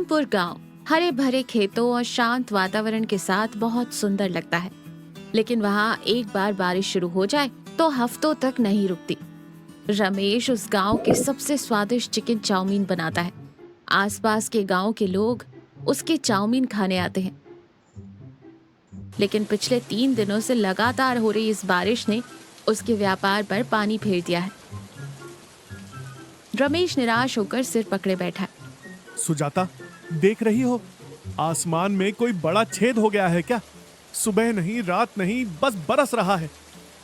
पुर गांव हरे भरे खेतों और शांत वातावरण के साथ बहुत सुंदर लगता है, लेकिन वहाँ एक बार बारिश शुरू हो जाए तो हफ्तों तक नहीं रुकती। रमेश उस गांव के सबसे स्वादिष्ट चिकन चाउमीन बनाता है। आसपास के गांव के लोग उसके चाउमीन खाने आते हैं, लेकिन पिछले 3 दिनों से लगातार हो रही इस बारिश ने उसके व्यापार पर पानी फेर दिया है। रमेश निराश होकर सिर पकड़े बैठा है। सुजाता, देख रही हो, आसमान में कोई बड़ा छेद हो गया है क्या? सुबह नहीं, रात नहीं, बस बरस रहा है।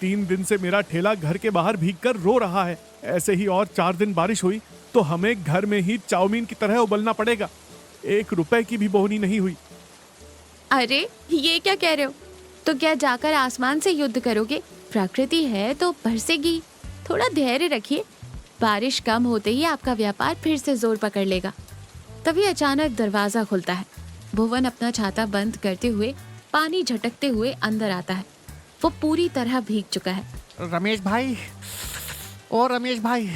3 दिन से मेरा ठेला घर के बाहर भीगकर रो रहा है। ऐसे ही और 4 दिन बारिश हुई तो हमें घर में ही चाउमीन की तरह उबलना पड़ेगा। 1 रुपए की भी बोहनी नहीं हुई। अरे ये क्या कह रहे हो? तो क्या जाकर आसमान से युद्ध करोगे? प्रकृति है तो बरसेगी। थोड़ा धैर्य रखिए, बारिश कम होते ही आपका व्यापार फिर से जोर पकड़ लेगा। तभी अचानक दरवाजा खुलता है। भुवन अपना छाता बंद करते हुए पानी झटकते हुए अंदर आता है। वो पूरी तरह भीग चुका है। रमेश भाई, ओ रमेश भाई,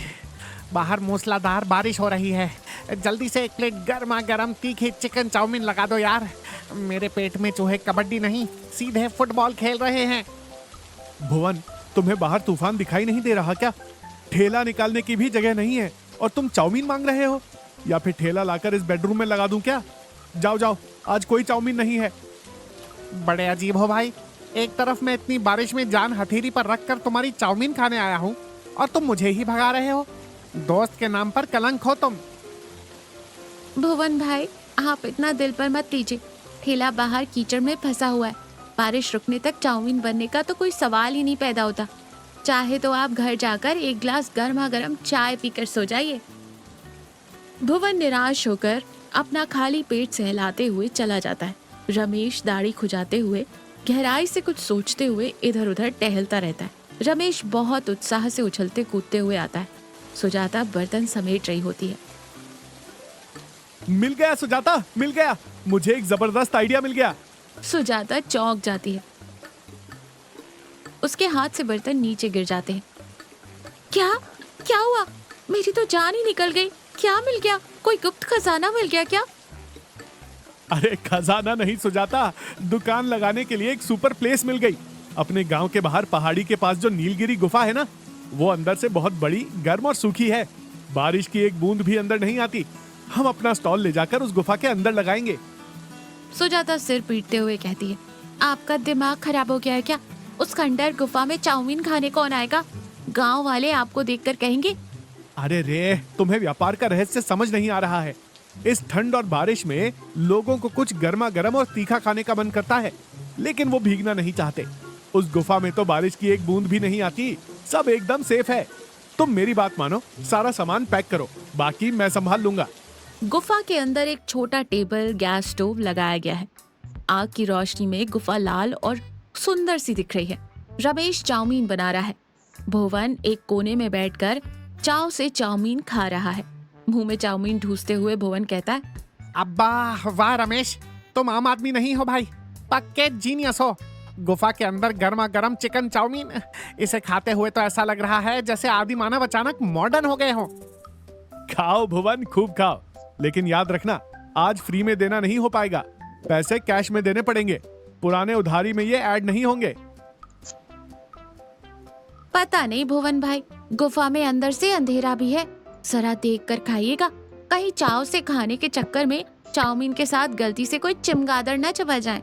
बाहर मूसलाधार बारिश हो रही है। जल्दी से 1 प्लेट गर्मा गर्म तीखी चिकन चाउमीन लगा दो यार। मेरे पेट में चूहे कबड्डी नहीं, सीधे फुटबॉल खेल रहे हैं। भुवन, तुम्हें बाहर तूफान दिखाई नहीं दे रहा क्या? ठेला निकालने की भी जगह नहीं है और तुम चाउमीन मांग रहे हो? या फिर ठेला लाकर इस बेडरूम में लगा दूं क्या? जाओ जाओ, आज कोई चाउमीन नहीं है। बड़े अजीब हो भाई, एक तरफ मैं इतनी बारिश में जान हथेली पर रखकर तुम्हारी चाउमीन खाने आया हूँ और तुम मुझे ही भगा रहे हो। दोस्त के नाम पर कलंक हो तुम। भुवन भाई, आप इतना दिल पर मत लीजिए। ठेला बाहर कीचड़ में फंसा हुआ है। बारिश रुकने तक चाउमीन बनने का तो कोई सवाल ही नहीं पैदा होता। चाहे तो आप घर जाकर 1 गिलास गर्मा गर्म चाय पीकर सो जाइए। भुवन निराश होकर अपना खाली पेट सहलाते हुए चला जाता है। रमेश दाढ़ी खुजाते हुए गहराई से कुछ सोचते हुए इधर उधर टहलता रहता है। रमेश बहुत उत्साह से उछलते कूदते हुए आता है। सुजाता बर्तन समेट रही होती है। मिल गया सुजाता, मिल गया। मुझे एक जबरदस्त आइडिया मिल गया। सुजाता चौंक जाती है। उसके हाथ से बर्तन नीचे गिर जाते हैं। क्या क्या हुआ? मेरी तो जान ही निकल गई। क्या मिल गया? कोई गुप्त खजाना मिल गया क्या? अरे खजाना नहीं सुजाता, दुकान लगाने के लिए एक सुपर प्लेस मिल गई। अपने गांव के बाहर पहाड़ी के पास जो नीलगिरी गुफा है ना, वो अंदर से बहुत बड़ी, गर्म और सूखी है। बारिश की एक बूंद भी अंदर नहीं आती। हम अपना स्टॉल ले जाकर उस गुफा के अंदर लगाएंगे। सुजाता सिर पीटते हुए कहती है, आपका दिमाग खराब हो गया है क्या? उस खंडर गुफा में चाउमीन खाने कौन आएगा? गांव वाले आपको देखकर कहेंगे। अरे रे, तुम्हें व्यापार का रहस्य समझ नहीं आ रहा है। इस ठंड और बारिश में लोगों को कुछ गर्मा गर्म और तीखा खाने का मन करता है, लेकिन वो भीगना नहीं चाहते। उस गुफा में तो बारिश की एक बूंद भी नहीं आती। सब एकदम सेफ है। तुम मेरी बात मानो, सारा सामान पैक करो, बाकी मैं संभाल लूंगा। गुफा के अंदर एक छोटा टेबल, गैस स्टोव लगाया गया है। आग की रोशनी में गुफा लाल और सुंदर सी दिख रही है। रमेश चाउमीन बना रहा है। भुवन एक कोने में बैठकर चाव से चाउमीन खा रहा है। मुंह में चाउमीन ठूसते हुए भुवन कहता है, अब्बा वाह रमेश, तुम आम आदमी नहीं हो भाई, पक्के जीनियस हो। गुफा के अंदर गर्मा गर्म चिकन चाउमीन, इसे खाते हुए तो ऐसा लग रहा है जैसे आदि मानव अचानक मॉडर्न हो गए हो। खाओ भुवन, खूब खाओ, लेकिन याद रखना, आज फ्री में देना नहीं हो पाएगा। पैसे कैश में देने पड़ेंगे। पुराने उधारी में ये ऐड नहीं होंगे। पता नहीं भुवन भाई, गुफा में अंदर से अंधेरा भी है। जरा देख कर खाइएगा, कहीं चाव से खाने के चक्कर में चाउमीन के साथ गलती से कोई चमगादड़ न चबा जाए।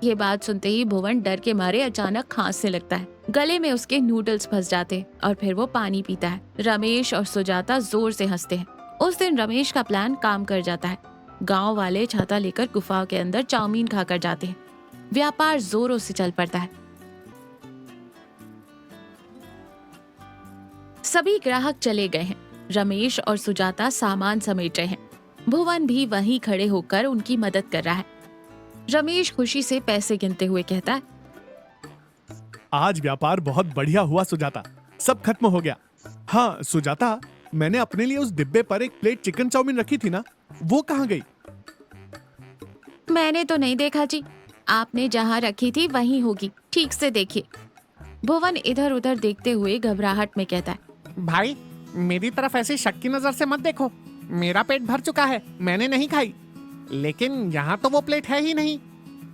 ये बात सुनते ही भुवन डर के मारे अचानक खांसने लगता है। गले में उसके नूडल्स फंस जाते हैं और फिर वो पानी पीता है। रमेश और सुजाता जोर से हंसते हैं। उस दिन रमेश का प्लान काम कर जाता है। गांव वाले छाता लेकर गुफा के अंदर चाउमीन खाकर जाते हैं। व्यापार जोरों से चल पड़ता है। सभी ग्राहक चले गए हैं। रमेश और सुजाता सामान समेट रहे हैं। भुवन भी वहीं खड़े होकर उनकी मदद कर रहा है। रमेश खुशी से पैसे गिनते हुए कहता है, आज व्यापार बहुत बढ़िया हुआ सुजाता, सब खत्म हो गया। हाँ सुजाता, मैंने अपने लिए उस डिब्बे पर 1 प्लेट चिकन चाउमीन रखी थी ना, वो कहाँ गई? मैंने तो नहीं देखा जी, आपने जहाँ रखी थी वहीं होगी, ठीक से देखिए। भुवन इधर उधर देखते हुए घबराहट में कहता है, भाई मेरी तरफ ऐसी शक की नजर से मत देखो, मेरा पेट भर चुका है, मैंने नहीं खाई। लेकिन यहाँ तो वो प्लेट है ही नहीं।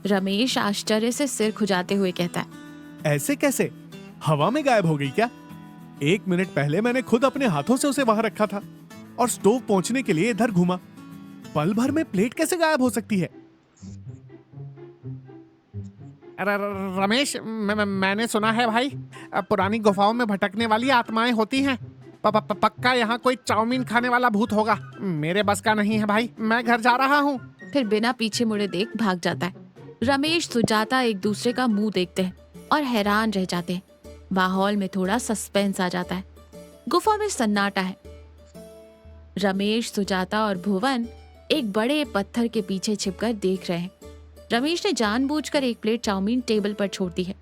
रमेश आश्चर्य से सिर खुजाते हुए कहता है। ऐसे कैसे? हवा में गायब हो गई क्या? 1 मिनट पहले मैंने खुद अपने हाथों से उसे वहां रखा था और स्टोव पहुंचने के लिए इधर घूमा। पल भर में प्लेट कैसे गायब हो सकती है? रमेश, मैंने सुना है भाई, पुरानी गुफाओं में भटकने वाली आत्माएं होती हैं। पक्का यहाँ कोई चाउमीन खाने वाला भूत होगा। मेरे बस का नहीं है भाई, मैं घर जा रहा हूँ। फिर बिना पीछे मुड़े देख भाग जाता है। रमेश सुजाता एक दूसरे का मुंह देखते हैं और हैरान रह जाते हैं। माहौल में थोड़ा सस्पेंस आ जाता है। गुफा में सन्नाटा है। रमेश, सुजाता और भुवन एक बड़े पत्थर के पीछे छिपकर देख रहे हैं। रमेश ने जानबूझकर एक प्लेट चाउमीन टेबल पर छोड़ दी है।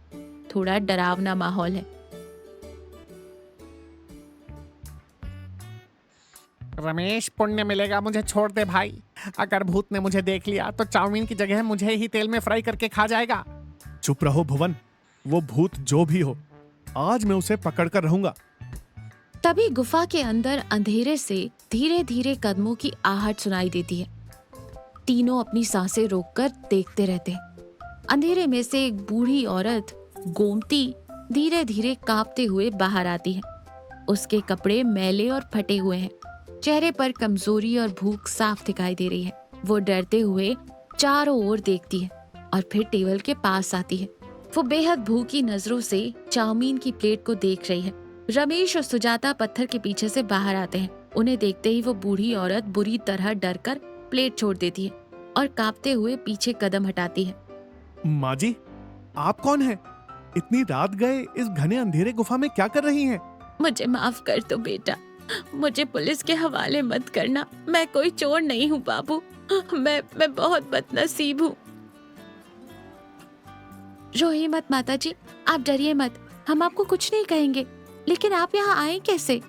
थोड़ा डरावना माहौल है। रमेश, पुण्य मिलेगा, मुझे छोड़ दे भाई। अगर भूत ने मुझे देख लिया तो चाउमीन की जगह मुझे ही तेल में फ्राई करके खा जाएगा। चुप रहो भुवन, वो भूत जो भी हो, आज मैं उसे पकड़ कर रहूंगा। तभी गुफा के अंदर अंधेरे से धीरे धीरे कदमों की आहट सुनाई देती है। तीनों अपनी सांसें रोककर देखते रहते हैं। अंधेरे में से एक बूढ़ी औरत गोमती धीरे धीरे कांपते हुए बाहर आती है। उसके कपड़े मैले और फटे हुए हैं। चेहरे पर कमजोरी और भूख साफ दिखाई दे रही है। वो डरते हुए चारों ओर देखती है और फिर टेबल के पास आती है। वो बेहद भूखी नजरों से चाउमीन की प्लेट को देख रही है। रमेश और सुजाता पत्थर के पीछे से बाहर आते हैं। उन्हें देखते ही वो बूढ़ी औरत बुरी तरह डरकर प्लेट छोड़ देती है और कांपते हुए पीछे कदम हटाती है। माँ जी, आप कौन हैं? इतनी रात गए इस घने अंधेरे गुफा में क्या कर रही हैं? मुझे माफ कर दो बेटा, मुझे पुलिस के हवाले मत करना। मैं कोई चोर नहीं हूँ बाबू, मैं बहुत बदनसीब हूँ। रोइए मत माता जी, आप डरिए मत, हम आपको कुछ नहीं कहेंगे। लेकिन आप यहाँ आए कैसे?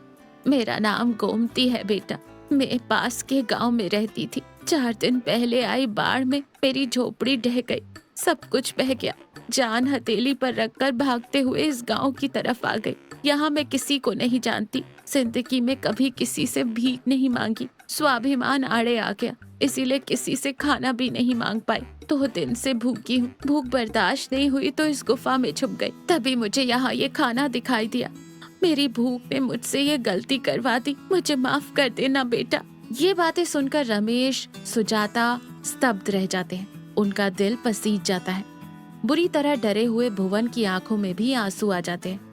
मेरा नाम गोमती है बेटा, मैं पास के गांव में रहती थी। 4 दिन पहले आई बाढ़ में मेरी झोपड़ी ढह गई, सब कुछ बह गया। जान हथेली पर रखकर भागते हुए इस गांव की तरफ आ गई। यहाँ मैं किसी को नहीं जानती, जिंदगी में कभी किसी से भीख नहीं मांगी। स्वाभिमान आड़े आ गया, इसीलिए किसी से खाना भी नहीं मांग पाई। 2 दिन से भूखी हूँ। भूख बर्दाश्त नहीं हुई तो इस गुफा में छुप गई। तभी मुझे यहाँ ये खाना दिखाई दिया। मेरी भूख ने मुझसे ये गलती करवा दी, मुझे माफ कर देना बेटा। ये बातें सुनकर रमेश, सुजाता स्तब्ध रह जाते हैं। उनका दिल पसीज जाता है। बुरी तरह डरे हुए भुवन की आंखों में भी आंसू आ जाते हैं।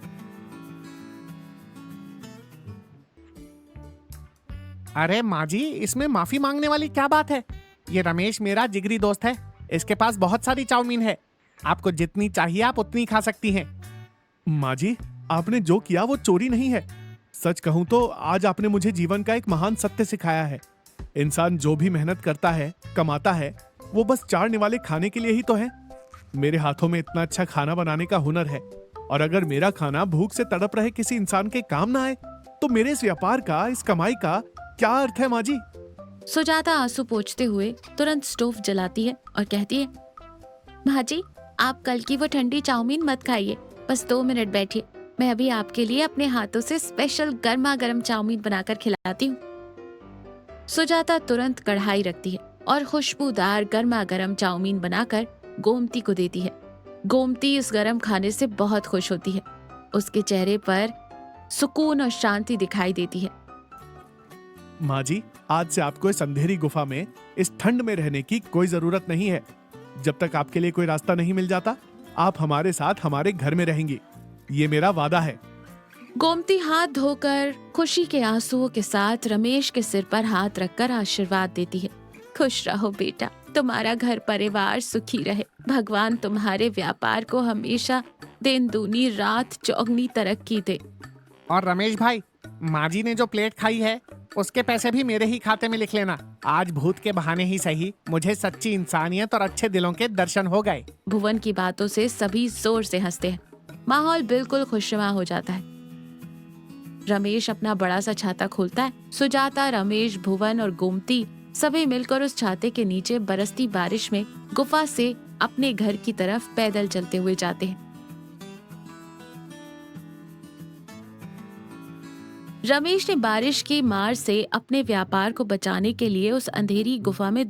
अरे माँ जी, इसमें माफी मांगने वाली क्या बात है? ये रमेश मेरा जिगरी दोस्त है, इसके पास बहुत सारी चाउमीन है। आपको जितनी चाहिए आप उतनी खा सकती हैं। माँ जी, आपने जो किया वो चोरी नहीं है। सच कहूं तो आज आपने मुझे जीवन का एक महान सत्य सिखाया है। इंसान जो भी मेहनत करता है, कमाता है, वो बस 4 निवाले खाने के लिए ही तो है। मेरे हाथों में इतना अच्छा खाना बनाने का हुनर है, और अगर मेरा खाना भूख से तड़प रहे किसी इंसान के काम ना आए तो मेरे इस व्यापार का, इस कमाई का क्या अर्थ है माँ जी? सुजाता आंसू पोंछते हुए तुरंत स्टोव जलाती है और कहती है, माँ जी आप कल की वो ठंडी चाउमीन मत खाइए, बस 2 मिनट बैठिए, मैं अभी आपके लिए अपने हाथों से स्पेशल गर्मा गर्म चाउमीन बनाकर खिलाती हूँ। सुजाता तुरंत कढ़ाई रखती है और खुशबूदार गर्मा गर्म चाउमीन बनाकर गोमती को देती है। गोमती इस गर्म खाने से बहुत खुश होती है। उसके चेहरे पर सुकून और शांति दिखाई देती है। माँ जी, आज से आपको इस अंधेरी गुफा में, इस ठंड में रहने की कोई जरूरत नहीं है। जब तक आपके लिए कोई रास्ता नहीं मिल जाता, आप हमारे साथ हमारे घर में रहेंगी। ये मेरा वादा है। गोमती हाथ धोकर खुशी के आंसुओं के साथ रमेश के सिर पर हाथ रखकर आशीर्वाद देती है। खुश रहो बेटा, तुम्हारा घर परिवार सुखी रहे। भगवान तुम्हारे व्यापार को हमेशा दिन दूनी रात चौगनी तरक्की दे। और रमेश भाई, माँ जी ने जो प्लेट खाई है उसके पैसे भी मेरे ही खाते में लिख लेना। आज भूत के बहाने ही सही, मुझे सच्ची इंसानियत और अच्छे दिलों के दर्शन हो गए। भुवन की बातों से सभी जोर से हंसते हैं। माहौल बिल्कुल खुशनुमा हो जाता है। रमेश अपना बड़ा सा छाता खोलता है। सुजाता, रमेश, भुवन और गोमती सभी मिलकर उस छाते के नीचे बरसती बारिश में गुफा से अपने घर की तरफ पैदल चलते हुए जाते हैं। रमेश ने बारिश की मार से अपने व्यापार को बचाने के लिए उस अंधेरी गुफा में